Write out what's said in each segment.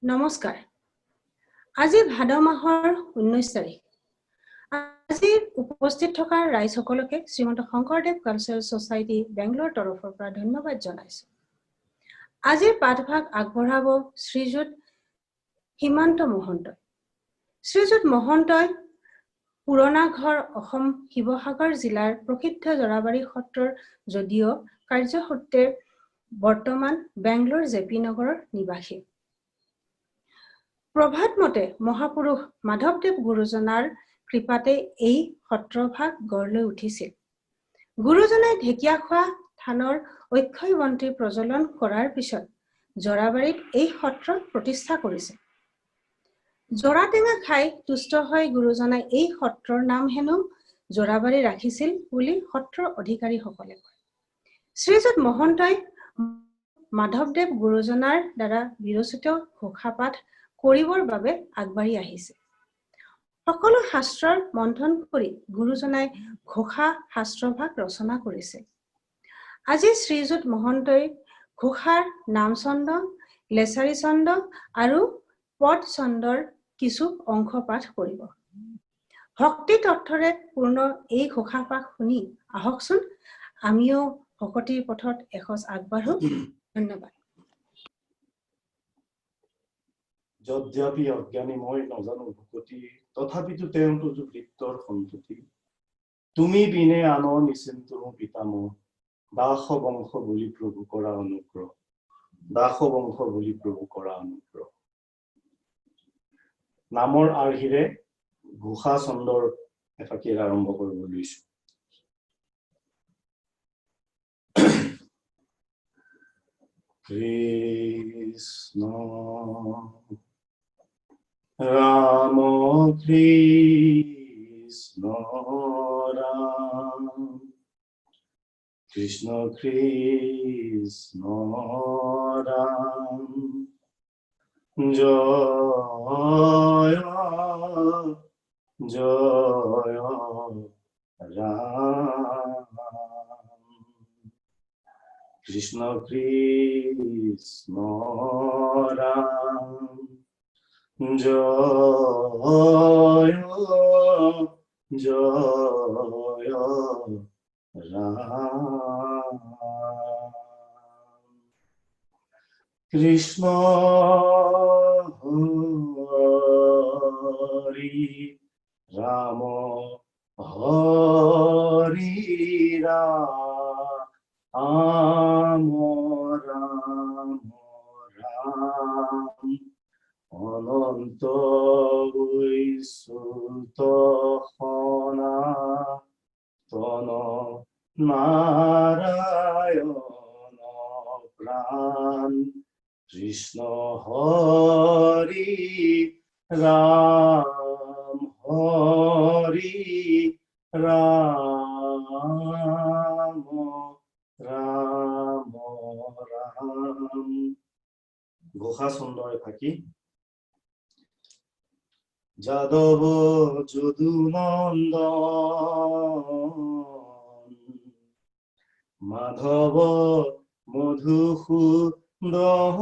নমস্কাৰ। আজি ভাদ মাহৰ 19 তাৰিখ। আজি উপস্থিত থকা ৰাইজসকলকে শ্ৰীমন্ত শংকৰদেৱ কালচাৰেল ছ'চাইটি বেংগলোৰ তৰফৰ পৰা ধন্যবাদ জনাইছো। আজিৰ পাঠভাগ আগবঢ়াব শ্ৰীযুত হিমান্ত মহন্তই। শ্ৰীযুত মহন্তই পুৰণা ঘৰ অসম শিৱসাগৰ জিলাৰ প্ৰসিদ্ধ জৰাবাৰী সত্ৰৰ যদিও কাৰ্যসূত্ৰে বৰ্তমান বেংগলোৰ জেপি নগৰৰ নিবাসী। প্ৰভাত মতে মহাপুৰুষ মাধৱদেৱ গুৰুজনাৰ কৃপাতে এই সত্ৰভাগ গঢ় লৈ উঠিছিল। গুৰুজনাই ঢেকীয়াখোৱা থানৰ অক্ষয় বন্তি প্ৰজ্বলন কৰাৰ পিছত জৰাবাৰীত এই সত্ৰ প্ৰতিষ্ঠা কৰিছিল। জৰাটেঙা খাই তুষ্ট হৈ গুৰুজনাই এই সত্ৰৰ নাম হেনো জৰাবাৰী ৰাখিছিল বুলি সত্ৰৰ অধিকাৰীসকলে কয়। শ্ৰীযুত মহন্তই মাধৱদেৱ গুৰুজনাৰ দ্বাৰা বিৰচিত ঘোষাপাঠ কৰিবৰ বাবে আগবাঢ়ি আহিছে। সকলো শাস্ত্ৰৰ মন্থন কৰি গুৰুজনাই ঘোষা শাস্ত্ৰভাগ ৰচনা কৰিছে। আজি শ্ৰীযুত মহন্তই ঘোষাৰ নামচন্দ, লেছাৰী চন্দ আৰু পদ চন্দৰ কিছু অংশ পাঠ কৰিব। ভক্তি তত্ত্বৰে পূৰ্ণ এই ঘোষাপাঠ শুনি আহকচোন আমিও ভকতিৰ পথত এখোজ আগবাঢ়ো। ধন্যবাদ। যদ্যপি অজ্ঞানী মই নজানো ভকতি, তথাপিতো তেওঁতো বৃত্তৰ সন্ততি। তুমি বিনে আন নিচিন্ত পিতাম, দাস বংশ বুলি প্ৰভু কৰা অনুগ্ৰহ, দাস বংশ বুলি প্ৰভু কৰা অনুগ্ৰহ। নামৰ আৰ্হিৰে ঘোষা চন্দৰ এফাকি আৰম্ভ কৰিব লৈছো। কৃষ্ণ রাম কৃষ্ণ রাম কৃষ্ণ কৃষ্ণ রাম জয় জয় রাম কৃষ্ণ কৃষ্ণ রাম জয় জয় রাম কৃষ্ণ হরি রাম হরি রাম রাম রাম অনন্ত বৈসুত সনাতন নারায়ণ প্রাণ কৃষ্ণ হরি রাম হরি রাম রাম রাম। ঘোষা চন্দৰে থাকি যাদৱ যদু নন্দন মাধৱ মধুসূদন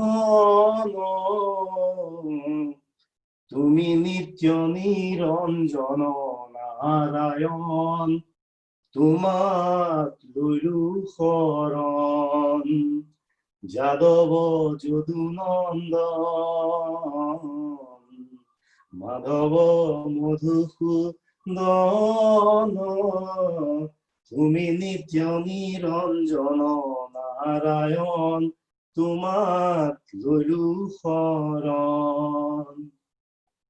তুমি নিত্য নিৰঞ্জন নাৰায়ণ তোমাক লৈলো শৰণ। যাদৱ যদু নন্দন মাধৱ মধুসূদন তুমি নিত্য নিৰঞ্জন নাৰায়ণ তোমাক লৈলো শৰণ।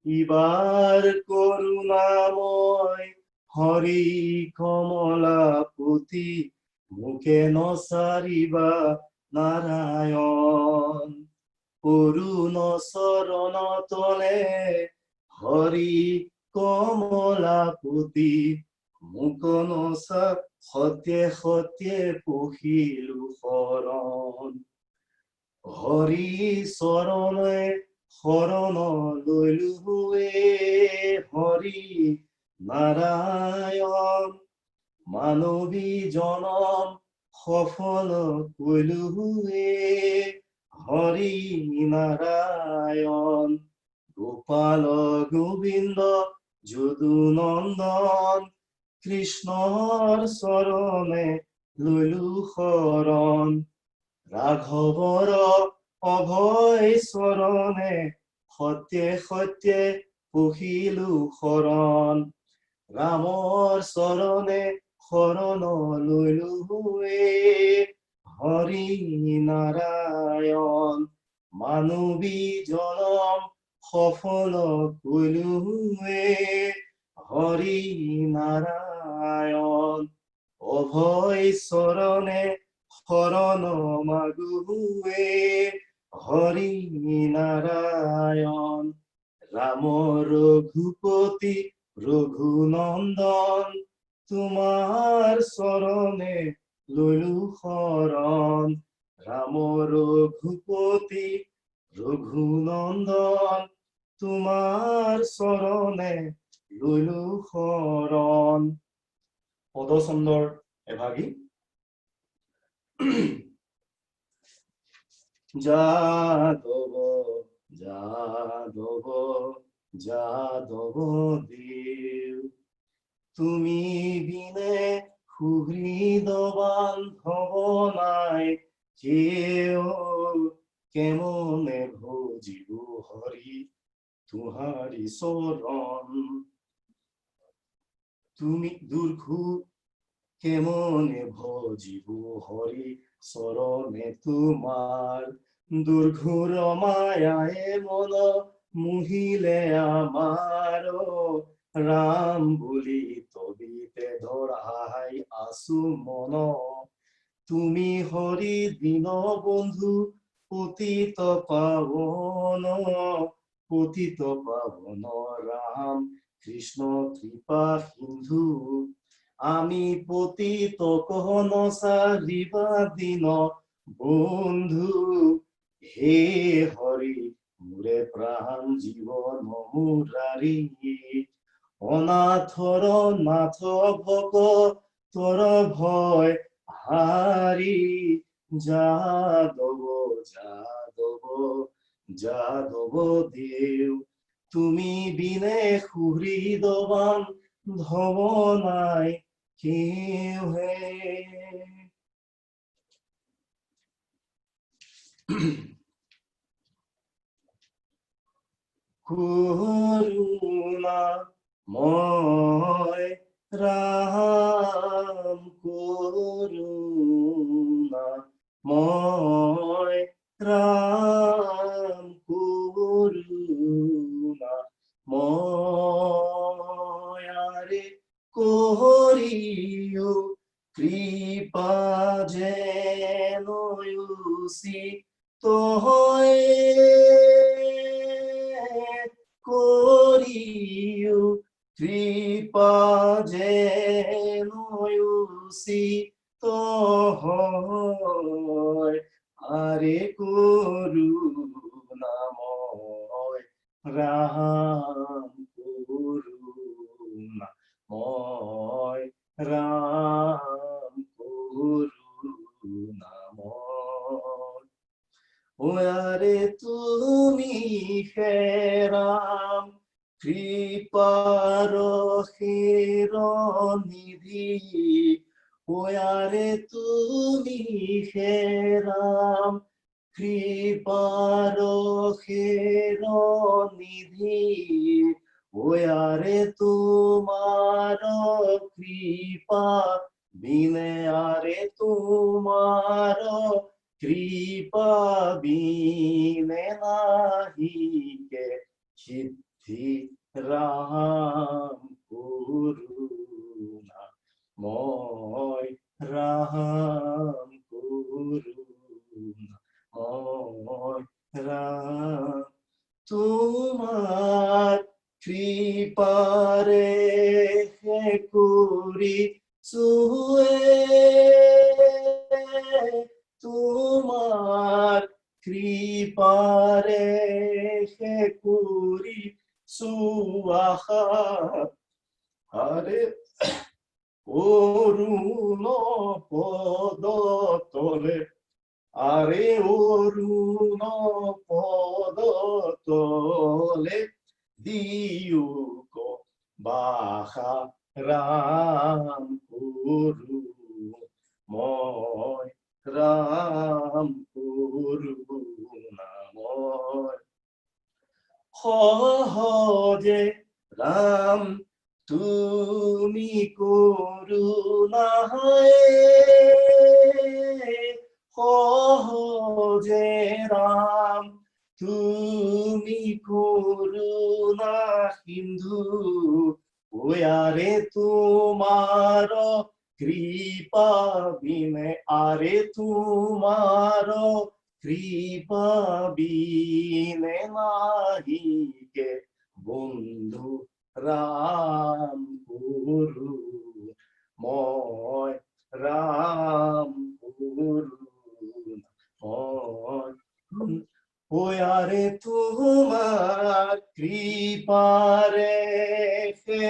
ইবাৰ কৰুণাময় হৰি কমলাপতি মুখে নচাৰিবা নাৰায়ণ। কৰুণ চৰণ তলে হৰি কমলাপতি মুখ নচা সত্যে সত্যে পখিলো শৰণ। হৰি চৰণে শৰণ লৈলোৱে হৰি নাৰায়ণ মানৱী জনম সফল কৰিলোৱে হৰি নাৰায়ণ। নাৰায়ণ গোপাল গোবিন্দ যদু নন্দন কৃষ্ণৰ চৰণে লইলো শৰণ ৰাঘৱৰ অভয় চৰণে সত্যে সত্যে পহিলো শৰণ ৰামৰ চৰণে শৰণ লইলো হৰি নাৰায়ণ মানৱী জনম সফল কৰিলো হৰি নাৰায়ণ অভয় চৰণে শৰণ মাগো হৰি নাৰায়ণ ৰাম ৰঘুপতি ৰঘুনন্দন তোমাৰ চৰণে লইলো শৰণ ৰাম ৰঘুপতি ৰঘুনন্দন তোমাৰ চৰণে লইলো শৰণ পদচন্দৰ এভাগী যাদৱ যাদৱ যাদৱ দেৱ তুমি বিনে সুহৃদ বান্ধৱ নাই কেমনে ভজিব হৰি তুহারি চরণ তুমি দুর্ঘু কেমনে ভজিব হরি চরণে তোমার দুর্ঘুর মায়ায়ে মন মুহিলে আমার রাম বলি তবিতে ধরাই আসু মন তুমি হরি দীন বন্ধু পতিত পাবন রাম কৃষ্ণ কৃপা সিন্ধু আমি পতিত কহন সারিবা দিন বন্ধু হে হরি মোরে প্রাণ জীবন মুরারি অনাথর নাথ ভক তোর ভয় হারি যাদব যাদব যাদব দেव তুমি বিনে সুহৃদবান ধব নাই কেউ হে করুণা ময় রাম করুণা ময় রাম করুণা ময়ারে করিও কৃপা যেন তোয় করিও কৃপা যেন তোয় আরে করুণাময় রাম করুণাময় রাম করুণাময় ওয়ারে তুমি হে রাম কৃপার নিধি ওয়ারে তুমি হে রাম কৃপার নিধি ওয়ারে তোমার কৃপা বিনে আরে তোমার কৃপা বিনে নাহি কে সিদ্ধি রাম করুণা ময় রাম করুণা ময় রাম তোমার কৃপারে করি সুয়ে তোমার কৃপারে করি সুআহা আরে অরুণ পদ তলে আরে অরুণ পদ তলে দিয়োক বাসা ৰাম কৰো মই ৰাম কৰো নাময় সহজে ৰাম তুমি করুণায় সহজে রাম তুমি করুণা সিন্ধু ওয়ারে তোমার কৃপা বিনে আরে তোমার কৃপা বিনে নাহি কে বন্ধু রাম গুরু মই রাম গুরু মই ওয়ারে তোমার কৃপারে হে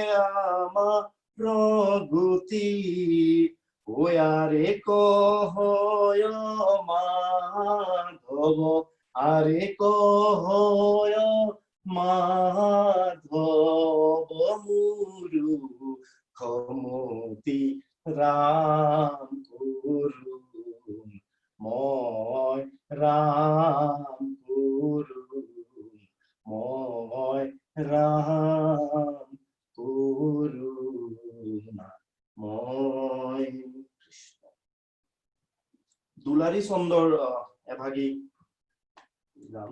আমার প্রগতি ওয়ারে কহয় মাধব আরে কহয় মাধব মুরু খমতি রাম গুরু মই রাম গুরু মই রাম গুরু মই কৃষ্ণ। দুলাৰী চন্দৰ এভাগী গান।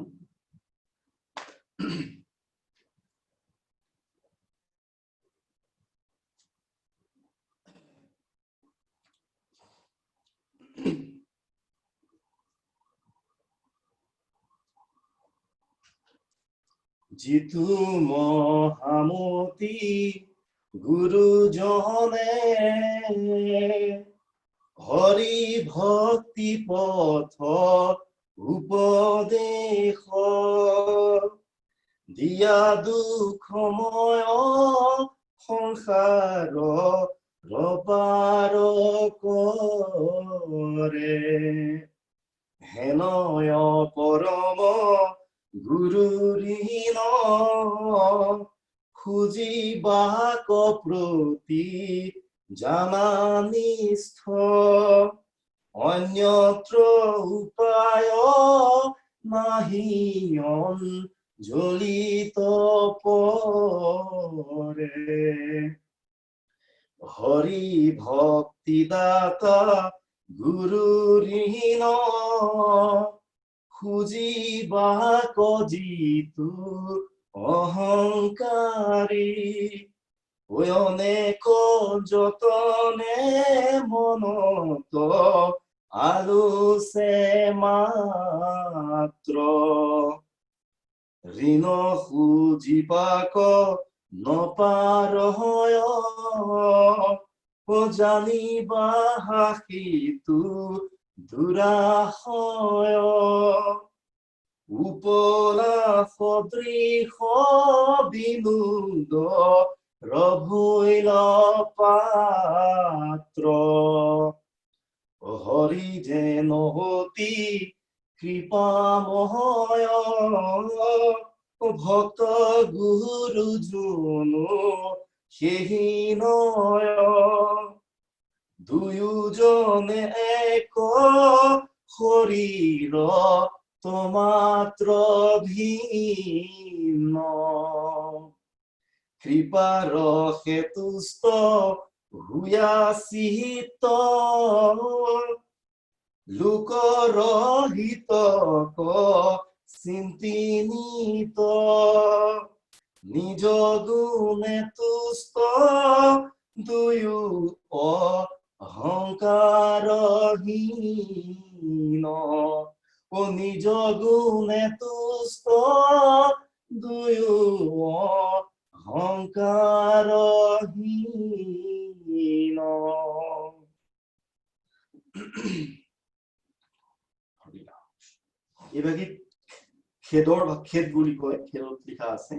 যিটো মহামতি গুৰুজনে হৰি ভক্তি পথ উপদেশ দিয়া দুখময় সংসাৰ ৰপাৰ কৰে হেনয় পৰম গুৰু ঋণ খুজিবাক প্ৰতি জানানিষ্ঠ অন্যত্ৰ উপায় নাহিয়ন জ্বলিত পৰে হৰি ভক্তি দাতা গুৰু ঋণ খুজিবাক যিটো অহংকাৰী অনেক যতনে মনত আলোচে মাত্ৰ ঋণ খুজিবাক নপাৰ হয় জানিবা হাসিটো দুৰাশয় উপলা সদৃশ বিনোদ ৰভৈল পাত্ৰ হৰি যেন অতি কৃপাময় ভক্ত গুৰু জনো সেহি নয় দুয়োজনে এক শৰীৰ মাত্ৰ ভিন্ন কৃপাৰ হেতুষ্ট হুয়া চিত লোকৰ হিতক চিন্তি নিত নিজ গুণে তুষ্ট দুয়ো অহংকাৰহীন নিজ গুণে তুষ্ট দুয়ো অহংকাৰহীন এইভাগে খেদৰ বা খেদ বুলি কয় খেদত লিখা আছে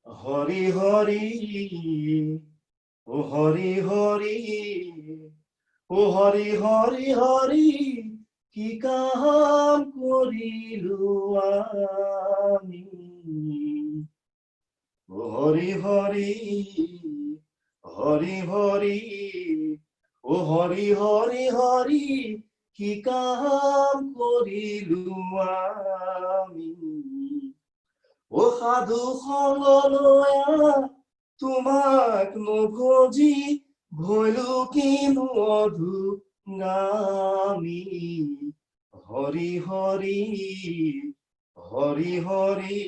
হৰি হৰি ও হৰি হৰি ও হরি হরি হরি কি কাম করিলু আমি ও হরি হরি হরি হরি ও হরি হরি হরি কি কাম করিলু আমি ও সাধু সংগ লয়া তোমাক নভজি ভৈলো কিনো অধুগামী হৰি হৰি হৰি হৰি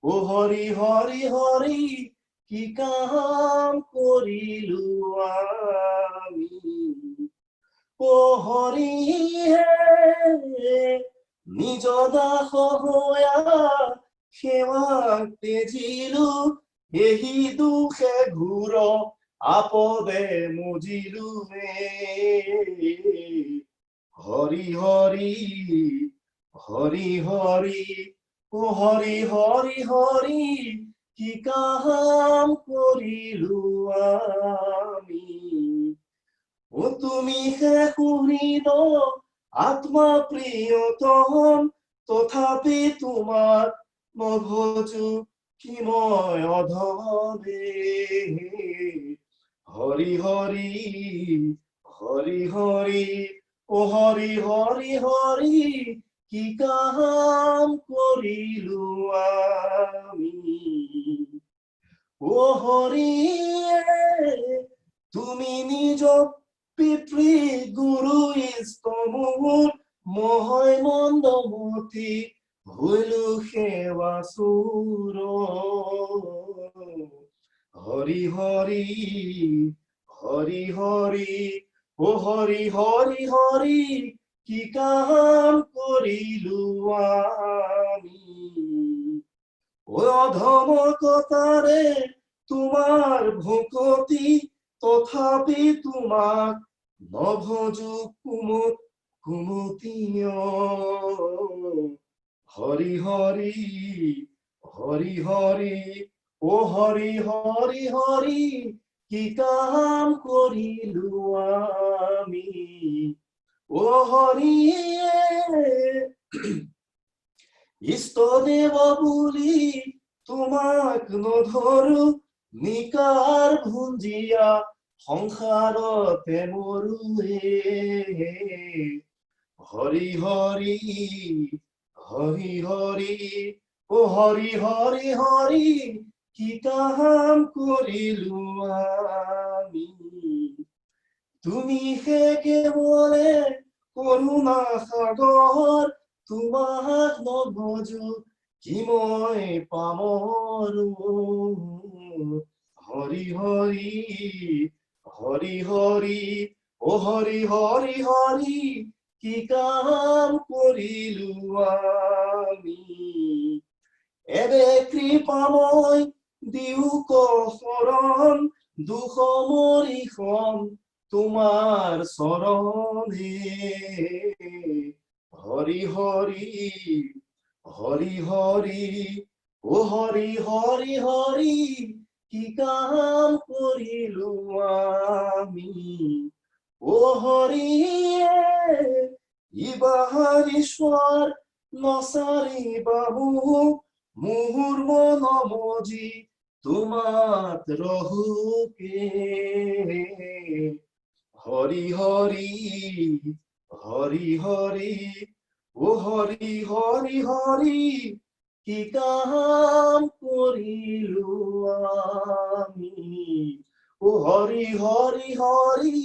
ও হৰি হৰি হৰি কি কাম কৰিলো আমি ও হৰি হে নিজ দাস হোয়া সেৱাক তেজিলো এহি দুখে ঘূৰ আপদে মুজিলো হৰি হৰি হৰি হৰি ও হৰি হৰি হৰি কি কাম কৰিলো আমি ও তুমি হে শুনিল আত্মা প্ৰিয়তম তথাপি তোমাৰ নভজো কি মই অধমে হৰি হৰি হৰি হৰি ও হৰি হৰি হৰি কি কাম কৰিলো আমি ও হৰি তুমি নিজ পিতৃ গুৰু ইষ্ট মোৰ মহয় মন্দমতি হইলো সেৱা চুৰ হৰি হৰি হৰি হৰি ও হৰি হৰি হৰি কি কাম কৰিলো আমি ও অধম কথাৰে তোমাৰ ভকতি তথাপি তোমাক নভজো কুমতীয় হৰি হৰি হৰি হৰি ও হৰি হৰি হৰি কি কাম কৰিলো আমি ও হৰি ইষ্টদেৱ বুলি তোমাক নধৰো নিকাৰ ভুঞ্জিয়া সংসাৰতে মৰুৱে হৰি হৰি হৰি হৰি ও হৰি হৰি হৰি কি কাম কৰিলো আমি তুমি হে কেৱলে কৰুণা সাগৰ তোমাক নভজো কি মই পামৰো হৰি হৰি হৰি হৰি ও হৰি হৰি হৰি কি কাম কৰিলো আমি এবে কৃপাময় দিওক শৰণ দুখ মৰিখন তোমাৰ চৰণে হৰি হৰি হৰি হৰি ও হৰি হৰি হৰি কি কাম কৰিলো আমি ও হৰি ইবাহাৰ ঈশ্বৰ নচাৰি বাহু মুহুৰ মন মজি তোমাত ৰহুকে হৰি হৰি হৰি হৰি ও হৰি হৰি হৰি কি কাম কৰিলো আমি ও হৰি হৰি হৰি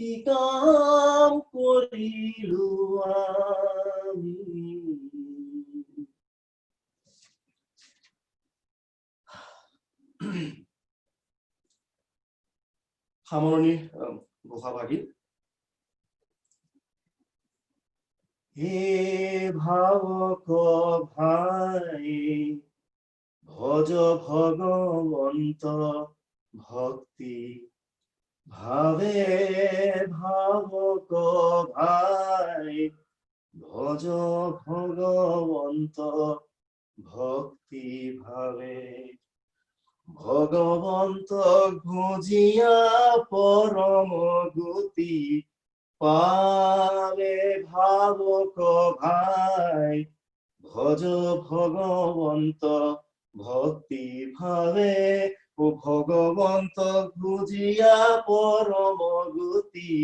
কি কাম কৰিলো আমি সামৰণি ঘোষা ভাগি হে ভাবক ভাই ভজ ভগবন্ত ভক্তি ভাবে ভাবক ভাই ভজ ভগবন্ত ভক্তি ভাবে ভগৱন্তক ভুজিয়া পৰম গতি পাৱে ভাবক ভাই ভজ ভগৱন্ত ভক্তি ভাৱে ও ভগৱন্তক ভুজিয়া পৰম গতি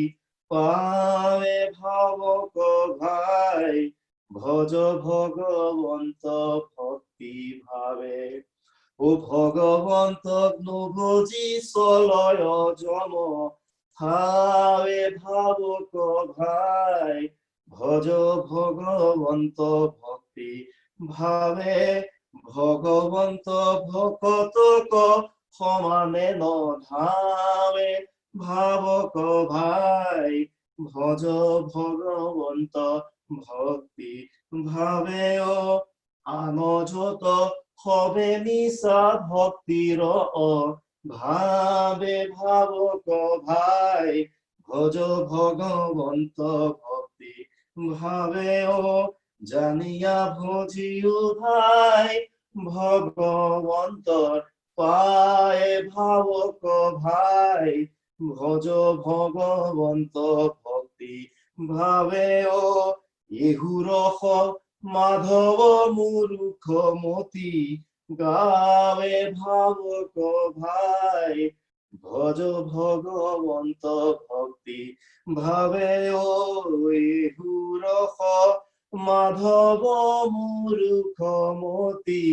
পাৱে ভাবক ভাই ভজ ভগৱন্ত ভক্তি ভাৱে ও ভগৱন্তক নুভুজি চলয় জম হাৱে ভাবক ভাই ভজ ভগৱন্ত ভক্তি ভাৱে ভগৱন্ত ভকতক সমানে নধাৱে ভাবক ভাই ভজ ভগৱন্ত ভক্তি ভাৱে আনজত সবে নিশা ভক্তিৰ ভাৱে ভাবক ভাই ভজ ভগৱন্ত ভক্তি ভাৱে জানিয়া ভজিও ভাই ভগৱন্তৰ পায় ভাবক ভাই ভজ ভগৱন্ত ভক্তি ভাৱে ইহুৰস মাধৱ মূৰ্খমতি গাৱে ভাবক ভাই ভজ ভগৱন্ত ভক্তি ভাৱে ইহুৰস মাধৱ মূৰ্খমতি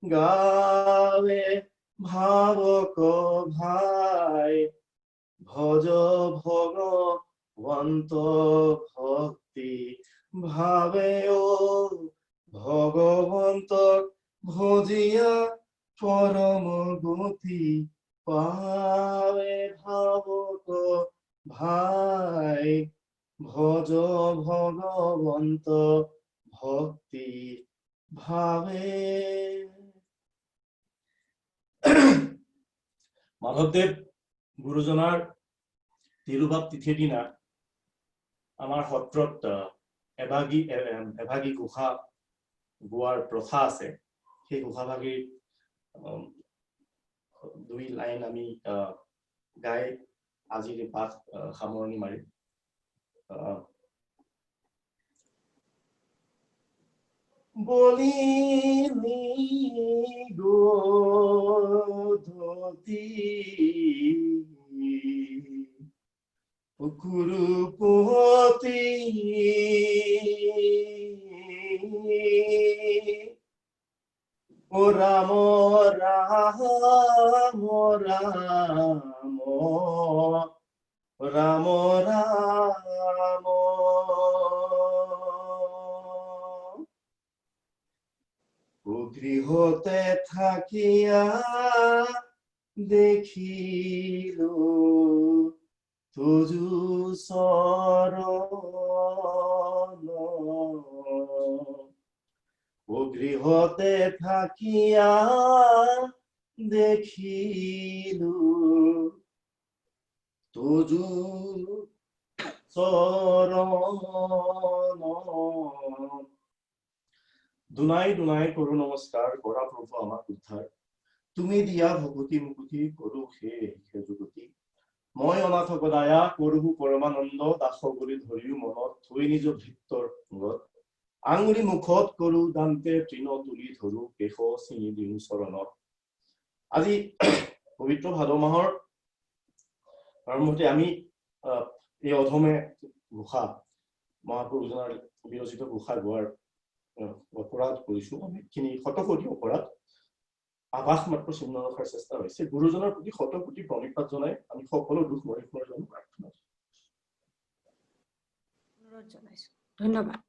গাৱে ভাবক ভাই ভজ ভগৱন্ত ভক্তি ভাৱে ভগৱন্তক ভজিয়া পৰম গতি পাৱে ভাবক ভাই ভজ ভগৱন্ত ভক্তি ভাৱে মাধৱদেৱ গুৰুজনাৰ তিৰুভাৱ তিথিৰ দিনা আমাৰ সত্ৰত এভাগী ঘোষা গোৱাৰ প্ৰথা আছে। সেই ঘোষাভাগীৰ 2 লাইন আমি গাই আজিৰ পাঠ সামৰণি মাৰিম। বলিনি গধূলি কুৰুপতি ৰাম ৰাম ৰাম ৰাম ৰাম গৃহতে থাকিয়া দেখিলো তুজু চৰণ গৃহতে থাকিয়া দেখিলো তুজু চৰণ দুনাই দুনাই কৰো নমস্কাৰ কৰা প্ৰভু আমাক উদ্ধাৰ তুমি দিয়া ভকতি মুকুতি কৰো সেই যুগতি মই অনাথ গদায়া কৰোহু পৰমানন্দ দাস বুলি ধৰিও মনত থৈ নিজ ভৃত্তৰ গত আঙুলি মুখত কৰো দান্তে তৃণ তুলি ধৰো কেশ চিঙি দিওঁ চৰণত। আজি পবিত্ৰ ভাদ মাহৰ আৰম্ভতে আমি এই অধমে ঘোষা মহাপুৰুষজনাৰ বিৰচিত ঘোষা গোৱাৰ অপৰাধ কৰিছো। আমি শতকোটি অপৰাধ আভাস মাত্ৰ চিহ্ন ৰখাৰ চেষ্টা হৈছে। গুৰুজনাৰ প্ৰতি শতকোটি প্ৰণিপাত জনাই আমি সকলো দুখ মৰিফৰ প্ৰাৰ্থনা জনাইছো। ধন্যবাদ।